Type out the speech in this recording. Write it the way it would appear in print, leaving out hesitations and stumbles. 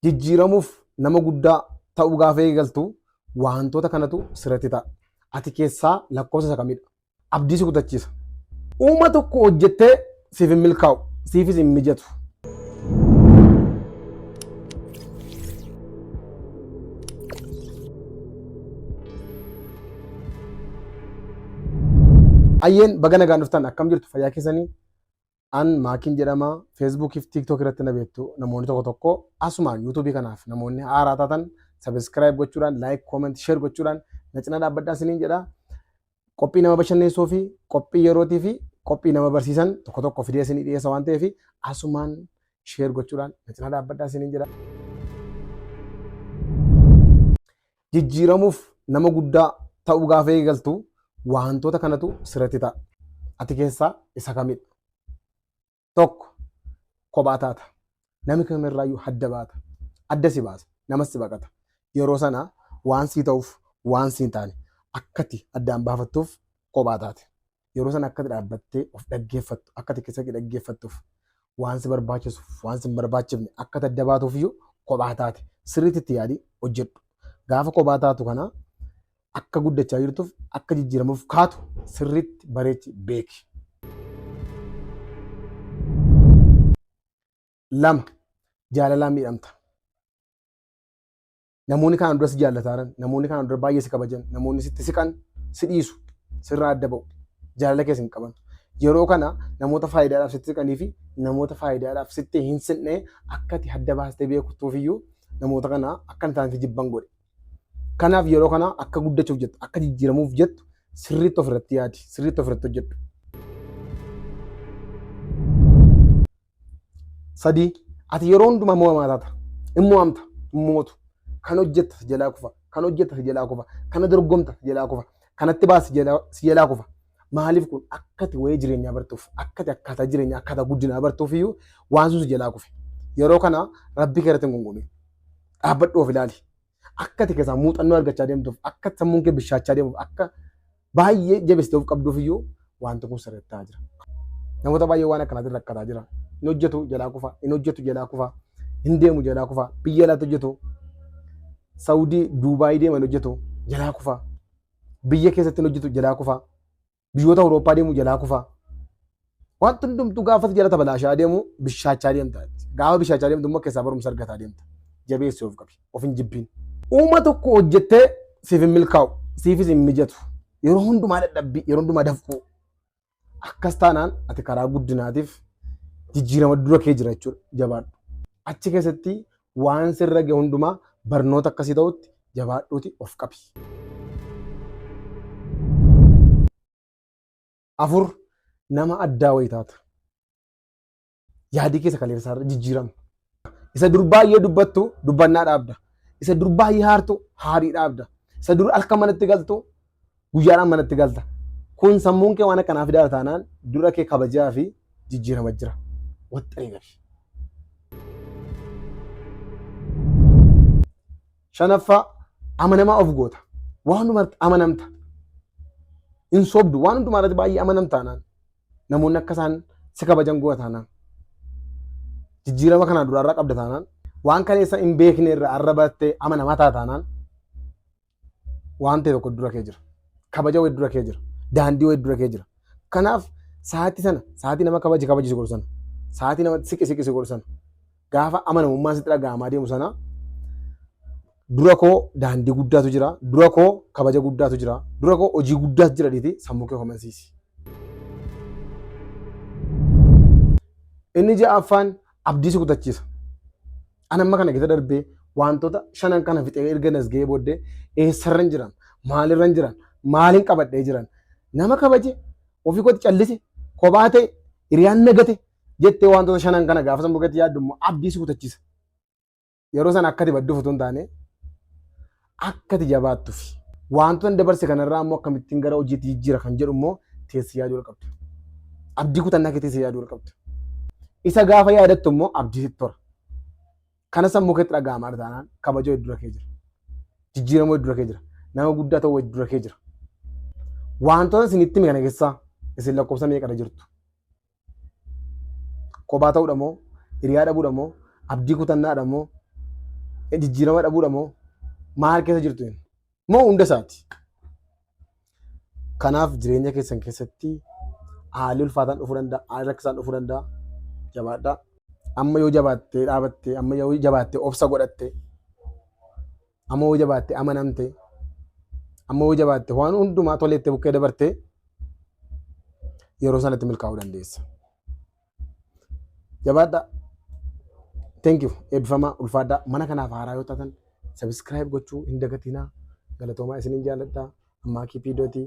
Jijjiiramuuf nama guddaa ta'uu gaafa eegaltu wantoota kanatu sirratti ta'a. Ati keessaa lakkoofsa isa kamidha? Abdii si kutachiisa. Uuma tokko hojjettee siif hin milkaa'u, siifis hin mijatu. Ayyeen baga nagaan dhuftan akkam jirtu fayyaa keessanii? An Maakiin jedhama. Feesbuukii fi TikTok irratti na beektu. Namoonni tokko tokko asumaan yuutuubii kanaaf namoonni haaraa taatan sabiskiraayib gochuudhaan, laayik, kooment, sheer gochuudhaan na cina dhaabbadhaa isiniin jedha. Qophii nama bashannansiisuu fi qophii yerootii fi qophii nama barsiisan tokko tokko fidee isinii dhiyeessa waan ta'eef asumaan sheer gochuudhaan na cina dhaabbadhaa isiniin jedha. Jijjiiramuuf nama guddaa ta'uu gaafa eegaltu wantoota kanatu sirratti ta'a. Ati keessaa isa kamidha? Tokko, kophaa taata. Namni kamirraayyuu adda baata. Adda si baasa. Namas si baqata. Yeroo sana waan sii ta'uuf waan sii hin taane akkati addaan baafattuuf kophaa taate. Yeroo sana akkati dhaabbattee of dhaggeeffattu, akkati keessatti dhaggeeffattuuf waan si barbaachisuuf waan si hin barbaachifne akkati adda baatuuf iyyuu kophaa taate. Sirriitti itti yaadii hojjedhu. Gaafa kophaa taatu kana akka guddachaa jirtuuf akka jijjiiramuuf kaatu sirriitti bareechi beeki. Lama, jaalalaan miidhamta. Namoonni kaan dura si jaallatan, namoonni kaan dura baay'ee si kabajan, namoonni sitti siqan, si dhiisu, sirraa adda ba'u. Jaalala keessa hin qaban. Yeroo kana namoota faayidaadhaaf sitti siqanii fi namoota faayidaadhaaf sitti hin siqne akka ati adda baastee beektuuf iyyuu namoota kana akka hin taane jibban godhe. Kanaaf yeroo kana akka guddachuuf jettu, akka jijjiiramuuf jettu sirriitti ofirratti yaadi, sirriitti ofirratti hojjedhu. Sadii, ati yeroo hundumaa moo'amaa taata. Hin mo'amta, hin mootu. Kan hojjetta si jalaa kufa, kan hojjetta si jalaa kufa, kana dorgomta si jalaa kufa, kanatti baasi si jalaa kufa. Maaliif kun akkati wayii jireenyaa bartuuf, akkati akkaataa jireenyaa, akkaataa guddinaa bartuuf iyyuu waan sun si jalaa kufe. Yeroo kana rabbi keerratti hin gungumin. Dhaabbadhu of ilaali. Akkati keessaa muuxannoo argachaa deemtuuf, akka sammuun kee bishaachaa deemuuf, akka baay'ee jabeessitee of qabduuf iyyuu wanti kun sirriitti ta'aa jira. Namoota baay'ee waan akkanaatiin rakkataa jira. Hin hojjetu jalaa kufa, hin hojjetu jalaa kufa, hin deemu jalaa kufa, biyya alaatti hojjetu, Saawudii, Duubaayii deeman hojjetu jalaa kufa, biyya keessatti hin hojjetu jalaa kufa, biyyoota Awurooppaa deemu jalaa kufa. Wanti hundumtuu gaafas jala tabalaashaa deemu bishaachaa deemta. Gaafa bishaachaa deemtu immoo keessaa barumsa argataa deemta. Jabeessee of qabi, of hin jibbiin. Uuma tokko hojjettee siif hin milkaa'u, siifis hin mijatu. Yeroo hundumaa dadhabbii, yeroo hundumaa dafquu. Akkas taanaan ati karaa guddinaatiif jijjiirama dura kee jira jechuudha. Jabaadhu. Achi keessatti waan sirra gahe hundumaa barnoota akkasii ta'utti jabaadhuuti of qabi. Afur, nama addaa wayii taata. Yaadii keessa kaleessaarra jijjiirama. Isa dur baay'ee dubbattu dubbannaa dhaabda. Isa dur baay'ee haartu haarii dhaabda. Isa dur halkan manatti galtu guyyaadhaan manatti galta. Kun sammuun kee waan akkanaaf fidaa taanaan dura kee kabajaa fi jijjiirama jira. Waxxanii gabi. Shanaffaa, amanamaa of goota. Waan hundumaatti amanamta. Hin sobdu. Waan hundumaatti baay'ee amanamtaanaan namoonni akka isaan si kabajan goota taanaan jijjiirama kana duraarraa qabda taanaan waan kaleessa hin beekne irraa arrabattee amanamaa taataanaan waan ta'e tokko dura kee jira. Kabaja wayii dura kee jira. Daandii wayii dura kee jira. Kanaaf sa'aatii nama kabaji si gorsan. Sa'aatii nama siqi si gorsan. Gaafa amanamummaan sitti dhaga'amaa deemu sana dura koo daandii guddaatu jira. Dura koo kabaja guddaatu jira. Dura koo hojii guddaatu jira dhiiti sammuu kee homansiisi. Inni ja'affaan abdii si kutachiisa. Ani amma kana keessa darbee wantoota shanan kana fixee erga nas ga'ee booddee eessarra hin jiran, maalirra hin jiran, maaliin qabadhee jiran, nama kabaje, ofii kootti callise, kophaa ta'e, hiriyaan nagate jettee wantoota shanan kana gaafa sammuu keetti yaaddu immoo abdii si kutachiisa. Yeroo sana akkati badduuf utuu hin taane akkati jabaattuuf wantoota dabarse kanarraa immoo akkamittiin gara hojiitti jijjiira kan jedhu immoo teessee yaaduu qabda. Abdii kutannaa kee teessee yaaduu qabda. Isa gaafa yaadattu immoo abdii sitti tora. Kana sammuu keetti dhaga'amaa taanaan kabaja wayii dura kee jira. Jijjiirama wayii dura kee jira. Nama guddaa ta'u wayii dura kee jira. Wantoota isinitti hime kana keessaa isin lakkoofsa meeqadha jirtu? Kophaa ta'uudha moo hiriyaa dhabuudha moo abdii kutannaadha moo jijjiirama dhabuudha moo maal keessa jirtu moo hunda isaati. Kanaaf jireenya keessan keessatti haalli ulfaataan dhufuu danda'a, haalli rakkisaan dhufuu danda'a. Jabaadhaa. Amma yoo jabaattee dhaabattee, amma yoo jabaattee obsa godhattee, amma yoo jabaattee amanamtee, amma yoo jabaattee waan hundumaa toleettee bukkee dabartee yeroo sanatti milkaa'uu dandeessa. Jabaadhaa. Thank you. Eebbifamaa ulfaadhaa. Mana kanaaf haaraa yoo taatan subscribe gochuu hin dagatinaa. Galatoomaa isiniin jaalladhaa. Ammaa kiipiidootii.